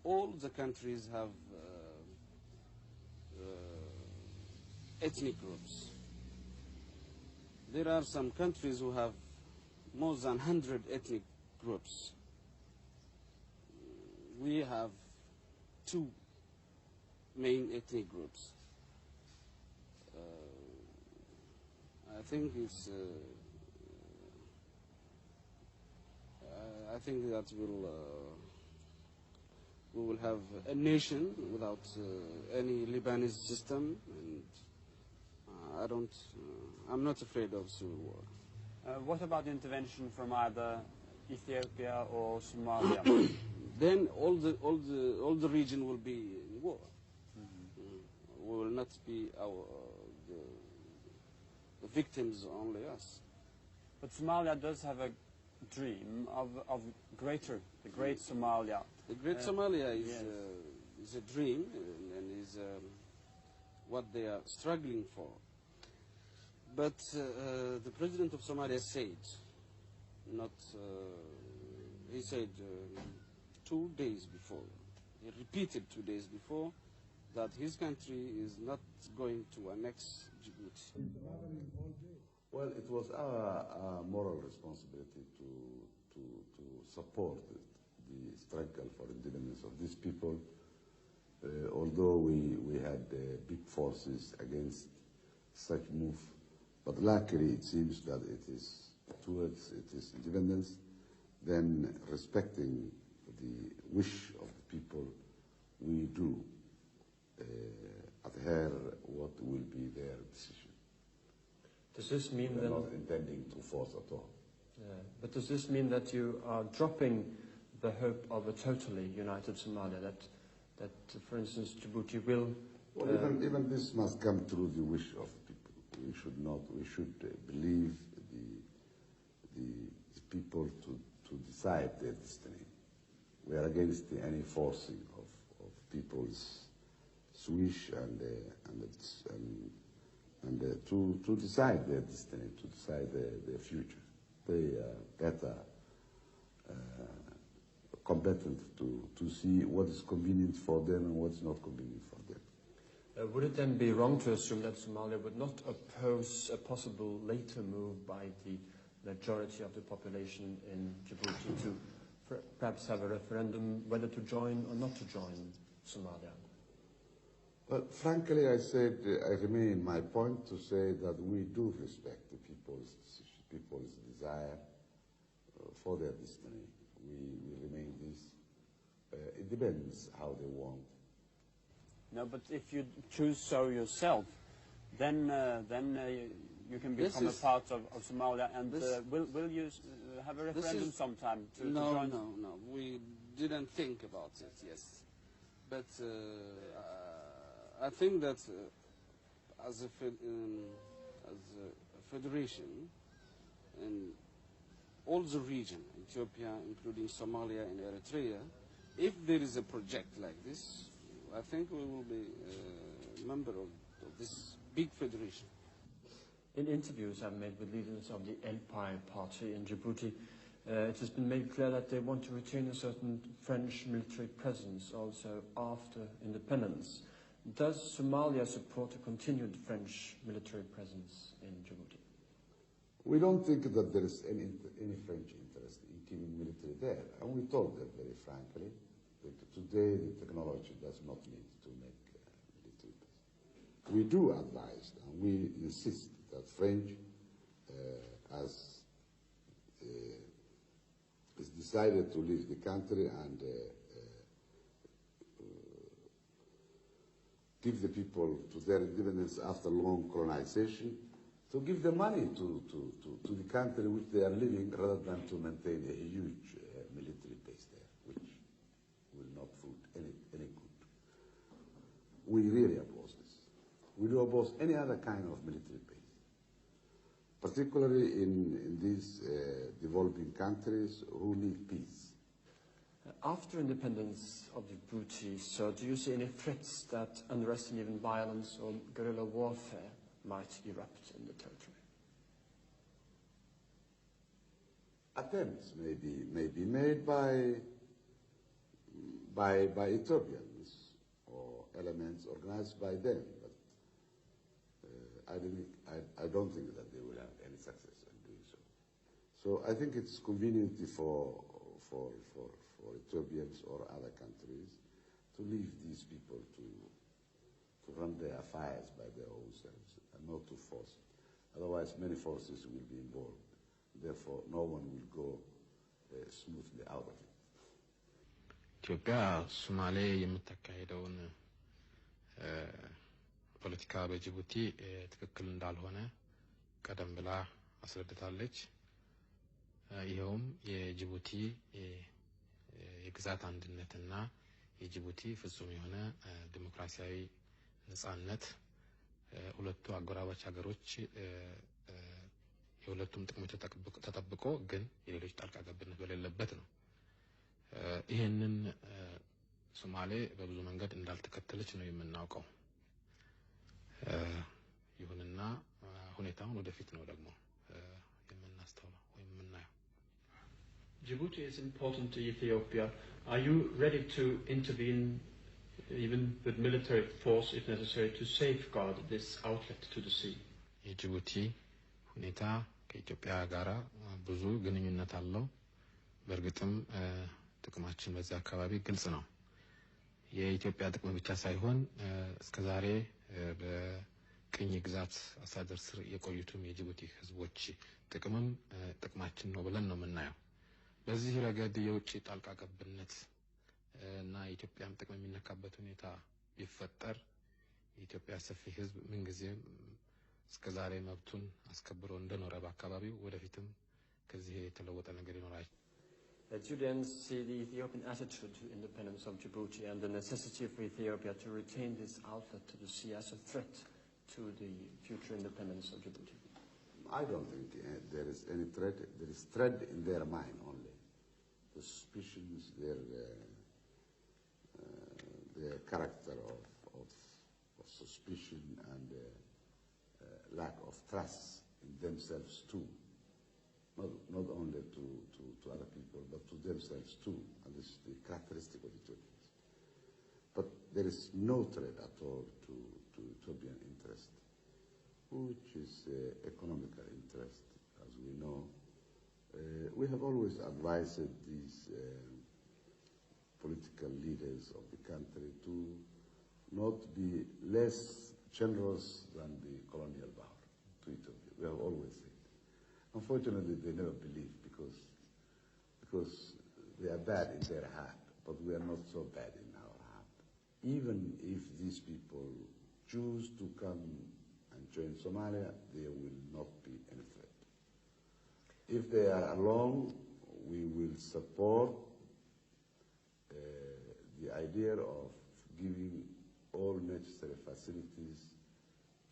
all the countries have ethnic groups. There are some countries who have more than 100 ethnic groups. We have 2 main ethnic groups. I think it's. I think that we will have a nation without any Lebanese system, and I'm not afraid of civil war. What about intervention from either Ethiopia or Somalia? Then all the region will be in war. Mm-hmm. We will not be the victims, only us. But Somalia does have a dream of the great Somalia. The great Somalia is a dream and is what they are struggling for. But the president of Somalia said, he said 2 days before, he repeated 2 days before, that his country is not going to annex Djibouti. Well, it was our moral responsibility to support the struggle for independence of these people, although we had big forces against such move. But luckily, it seems that it is towards its independence, then respecting the wish of the people, we do adhere what will be their decision. Does this mean that... We're not intending to force at all. But does this mean that you are dropping the hope of a totally united Somalia, that for instance, Djibouti will... Well, even this must come through the wish of people. We should believe the people to decide their destiny. We are against any forcing of people's wish and to decide their destiny, to decide their future. They are better competent to see what is convenient for them and what is not convenient for them. Would it then be wrong to assume that Somalia would not oppose a possible later move by the majority of the population in Djibouti to perhaps have a referendum whether to join or not to join Somalia? Well, frankly, I remain my point to say that we do respect the people's desire for their destiny. We remain this. It depends how they want. No, but if you choose so yourself, then you can become a part of Somalia. And will you have a referendum sometime to join? No. We didn't think about it. Yes, but I think that as a federation, and all the region, Ethiopia, including Somalia and Eritrea, if there is a project like this, I think we will be a member of this big federation. In interviews I've made with leaders of the Empire Party in Djibouti, it has been made clear that they want to retain a certain French military presence also after independence. Does Somalia support a continued French military presence in Djibouti? We don't think that there is any French interest in keeping military there. And we told them very frankly that today the technology does not need to make military base. We do advise and we insist that French has decided to leave the country and give the people to their independence after long colonization, to give the money to the country which they are living rather than to maintain a huge military base there, which will not fruit any good. We really oppose this. We do oppose any other kind of military base, particularly in these developing countries who need peace. After independence of Djibouti, so do you see any threats that unrest and even violence or guerrilla warfare might erupt in the territory? Attempts may be made by by Ethiopians or elements organized by them. But I don't think that they will have any success in doing so. So I think it's convenient for Ethiopians or other countries to leave these people to run their affairs by their own selves and not to force it. Otherwise, many forces will be involved. Therefore, no one will go smoothly out of it. ኢትዮጵያ ሶማሌ የምታካሄደውን ፖለቲካ በጅቡቲ ትክክል እንዳልሆነ ቀደም ብላ አስረድታለች። ይሄውም የጅቡቲ የግዛት አንድነትና የጅቡቲ ፍጹም የሆነ ዲሞክራሲያዊ ነጻነት ሁለቱ አጎራባች ሀገሮች የሁለቱም ጥቅሞች ተጠብቆ ግን የሌሎች ጣልቃ ገብነት በሌለበት ነው። ይሄንን ሶማሌ በብዙ መንገድ እንዳልተከተለች ነው የምናውቀው። ይሁንና ሁኔታውን ወደፊት ነው ደግሞ የምናስተውለው ወይም የምናየው። Djibouti is important to Ethiopia. Are you ready to intervene even with military force if necessary to safeguard this outlet to the sea? የጅቡቲ ሁኔታ ከኢትዮጵያ ጋር ብዙ ግንኙነት አለው። በእርግጥም ጥቅማችን በዛ አካባቢ ግልጽ ነው። የኢትዮጵያ ጥቅም ብቻ ሳይሆን እስከዛሬ በቅኝ ግዛት አስተዳደር ስር የቆዩትም የጅቡቲ ህዝቦች ጥቅማችን ነው ብለን ነው የምናየው። በዚህ ረገድ የውጭ ጣልቃ ገብነት እና የኢትዮጵያም ጥቅም የሚነካበት ሁኔታ ቢፈጠር የኢትዮጵያ ሰፊ ህዝብ ምን ጊዜም እስከዛሬ መብቱን አስከብሮ እንደኖረ በአካባቢው ወደፊትም ከዚህ የተለወጠ ነገር ይኖራል። Do you then see the Ethiopian attitude to independence of Djibouti and the necessity for Ethiopia to retain this outlet to the sea as a threat to the future independence of Djibouti? I don't think there is any threat. There is threat in their mind only. The suspicions, their character of suspicion and lack of trust in themselves too. Not only to other people, but to themselves too. And this is the characteristic of Ethiopians. But there is no threat at all to Ethiopian interest, which is economical interest, as we know. We have always advised these political leaders of the country to not be less generous than the colonial power to Ethiopia. We have always said. Unfortunately, they never believe because they are bad in their heart, but we are not so bad in our heart. Even if these people choose to come and join Somalia, there will not be any threat. If they are alone, we will support the idea of giving all necessary facilities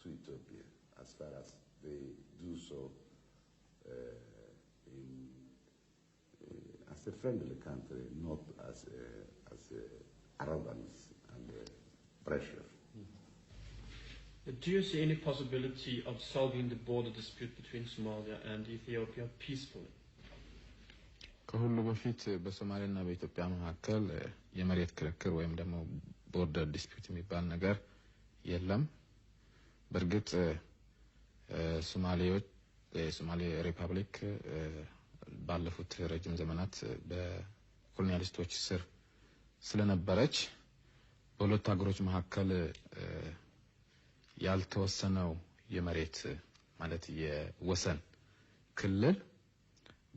to Ethiopia as far as they do so as a friendly country, not as arrogance and pressure. Do you see any possibility of solving the border dispute between Somalia and Ethiopia peacefully? ከሁሉ በፊት በሶማሊያና በኢትዮጵያ መካከል የመሬት ክርክር ወይም ደግሞ ቦርደር ዲስፒዩት የሚባል ነገር የለም። በእርግጥ ሶማሌ ሪፐብሊክ ባለፉት ረጅም ዘመናት በኮሎኒያሊስቶች ስር ስለነበረች በሁለት ሀገሮች መካከል ያልተወሰነው የመሬት ማለት የወሰን ክልል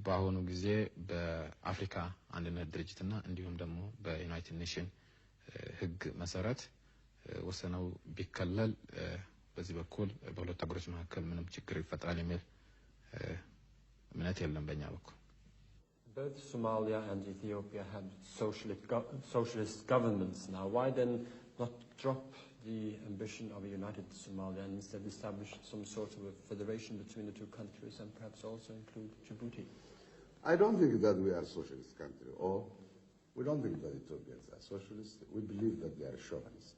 በአሁኑ ጊዜ በአፍሪካ አንድነት ድርጅትና እንዲሁም ደግሞ በዩናይትድ ኔሽን ህግ መሰረት ወሰነው ቢከለል በዚህ በኩል በሁለት ሀገሮች መካከል ምንም ችግር ይፈጠራል የሚል እምነት የለም በእኛ በኩል። Both Somalia and Ethiopia have socialist governments now. Why then not drop the ambition of a united Somalia and instead establish some sort of a federation between the two countries and perhaps also include Djibouti? I don't think that we are a socialist country, or we don't think that Ethiopians are socialists. We believe that they are chauvinists.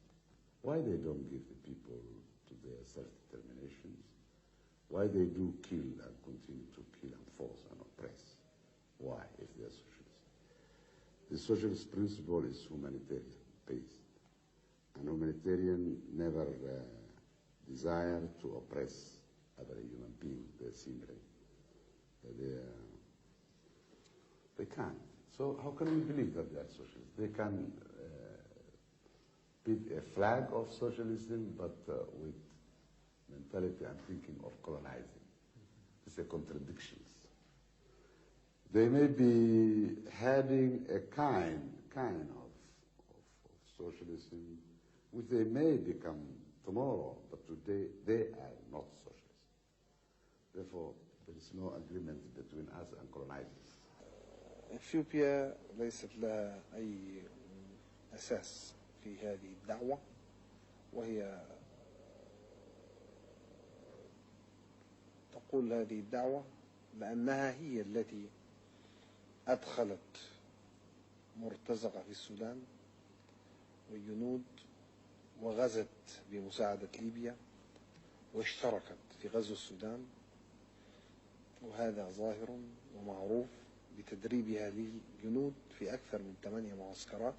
Why they don't give the people to their self-determinations? Why they do kill and continue to kill and force and oppress? Why, if they are socialists? The socialist principle is humanitarian based, and humanitarian never desire to oppress other human beings. They seem they can't. So how can we believe that they are socialists? They can be a flag of socialism, but with mentality and thinking of colonizing. It's a contradictions. They may be having a kind of socialism, which they may become tomorrow, but today they are not socialists. Therefore, there is no agreement between us and colonizers. إثيوبيا ليست لها أي أساس في هذه الدعوة، وهي تقول هذه الدعوة لأنها هي التي أدخلت مرتزقة في السودان والجنود، وغزت بمساعدة ليبيا، واشتركت في غزو السودان، وهذا ظاهر ومعروف بتدريبها للجنود في أكثر من 8 معسكرات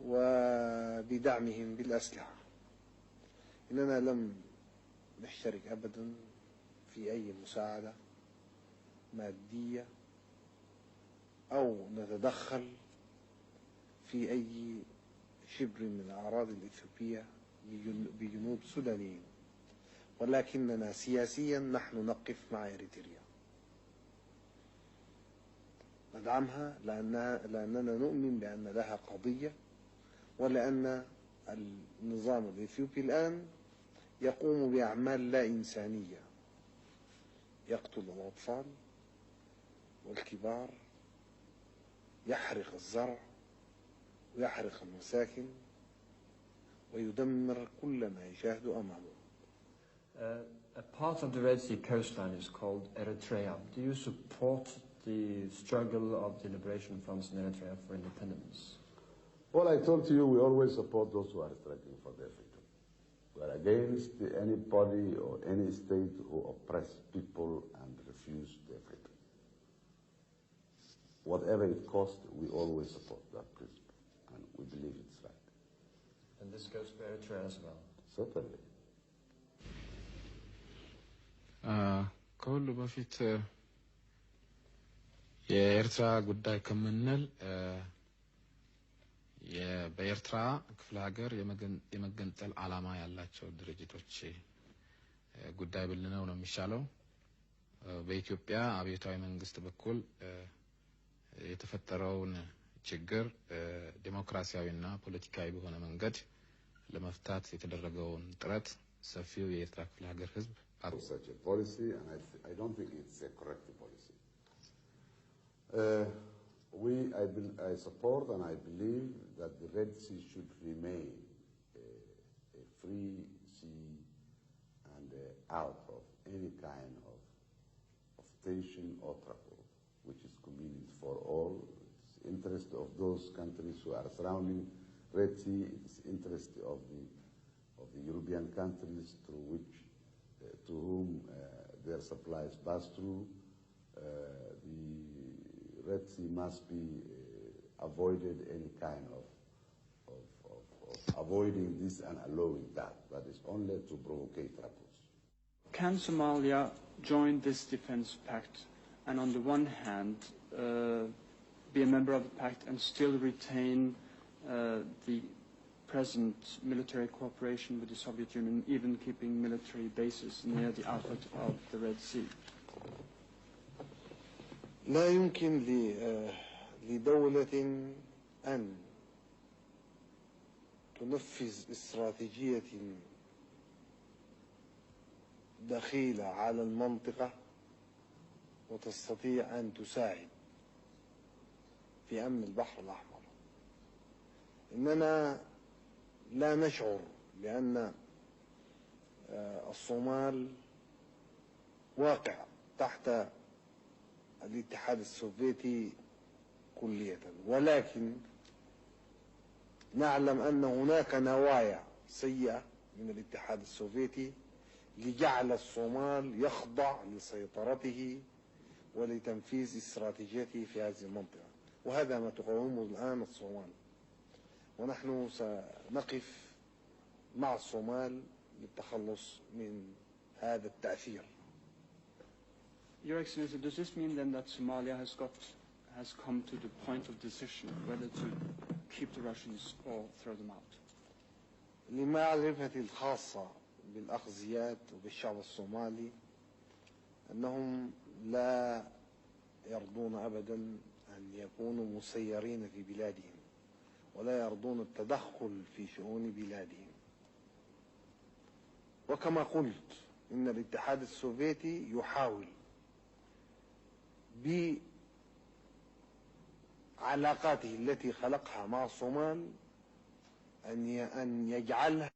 وبدعمهم بالأسلحة. إننا لم نشترك أبدا في أي مساعدة مادية أو نتدخل في أي شبر من الأراضي الإثيوبية بجنود سودانيين، ولكننا سياسيا نحن نقف مع إريتريا، ندعمها لأننا نؤمن بأن لها قضية، ولأن النظام الإثيوبي الآن يقوم بأعمال لا إنسانية، يقتل الأطفال والكبار، يحرق الزرع ويحرق المساكن ويدمر كل ما يشاهد أمامه. A part of the Red Sea coastline is called Eritrea. Do you support the struggle of the liberation fronts in Eritrea for independence? Well, I told you we always support those who are struggling for their freedom. We are against anybody or any state who oppress people and refuse their freedom. Whatever it costs, we always support that principle, and we believe it's right. And this goes for Eritrea as well? Certainly. ከሁሉ በፊት የኤርትራ ጉዳይ ከምንል በኤርትራ ክፍለ ሀገር የመገንጠል ዓላማ ያላቸው ድርጅቶች ጉዳይ ብልነው ነው የሚሻለው። በኢትዮጵያ አብዮታዊ መንግስት በኩል የተፈጠረውን ችግር ዲሞክራሲያዊና ፖለቲካዊ በሆነ መንገድ ለመፍታት የተደረገውን ጥረት ሰፊው የኤርትራ ክፍለ ሀገር ህዝብ such a policy, and I don't think it's a correct policy. I support and I believe that the Red Sea should remain a free sea and out of any kind of tension or trouble, which is convenient for all. It's the interest of those countries who are surrounding Red Sea. It's the interest of the European countries through which to whom their supplies pass through. The Red Sea must be avoided, any kind of avoiding this and allowing that. That is only to provocate troubles. Can Somalia join this defense pact and on the one hand be a member of the pact and still retain the present military cooperation with the Soviet Union, even keeping military bases near the outlet of the Red Sea? لا يمكن لدولة أن تنفذ استراتيجية دخيلة على المنطقة وتستطيع أن تساعد في أمن البحر الأحمر. إننا لا نشعر بأن الصومال واقع تحت الاتحاد السوفيتي كلية، ولكن نعلم أن هناك نوايا سيئة من الاتحاد السوفيتي لجعل الصومال يخضع لسيطرته ولتنفيذ استراتيجيته في هذه المنطقة. وهذا ما تقاومه الآن الصومال، ونحن سنقف مع الصومال للتخلص من هذا التأثير. Your Excellency, does this mean then that Somalia has come to the point of decision whether to keep the Russians or throw them out? لمعرفتي الخاصة بالأخزيات وبالشعب الصومالي أنهم لا يرضون أبدا أن يكونوا مسيرين في بلادهم، ولا يرضون التدخل في شؤون بلادهم. وكما قلت إن الاتحاد السوفيتي يحاول بعلاقاته التي خلقها مع الصومال أن يجعلها